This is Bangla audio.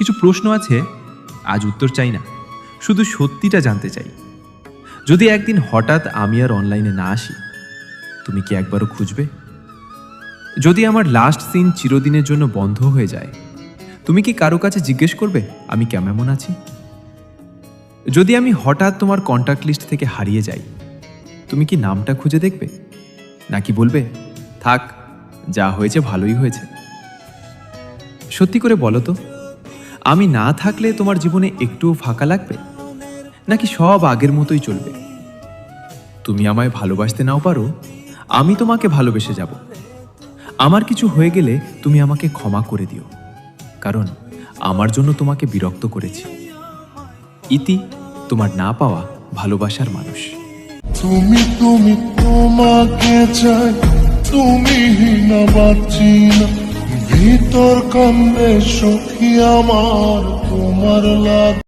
কিছু প্রশ্ন আছে, আজ উত্তর চাই না, শুধু সত্যিটা জানতে চাই। যদি একদিন হঠাৎ আমি আর অনলাইনে না আসি, তুমি কি একবারও খুঁজবে? যদি আমার লাস্ট সিন চিরদিনের জন্য বন্ধ হয়ে যায়, তুমি কি কারো কাছে জিজ্ঞেস করবে আমি কেমন আছি? যদি আমি হঠাৎ তোমার কন্ট্যাক্ট লিস্ট থেকে হারিয়ে যাই, তুমি কি নামটা খুঁজে দেখবে, নাকি বলবে থাক, যা হয়েছে ভালোই হয়েছে? সত্যি করে বলো তো, আমি না থাকলে তোমার জীবনে একটুও ফাঁকা লাগবে, নাকি সব আগের মতোই চলবে? তুমি আমায় ভালোবাসতে নাও পারো, আমি তোমাকে ভালোবেসে যাব। আমার কিছু হয়ে গেলে তুমি আমাকে ক্ষমা করে দিও, কারণ আমার জন্য তোমাকে বিরক্ত করেছি। ইতি, তোমার না পাওয়া ভালোবাসার মানুষ। তুমি তুমি তোমাকে চাই, তুমি না বাঁচি না, ভিতর কান্দে সখী আমার তোমার লাগ।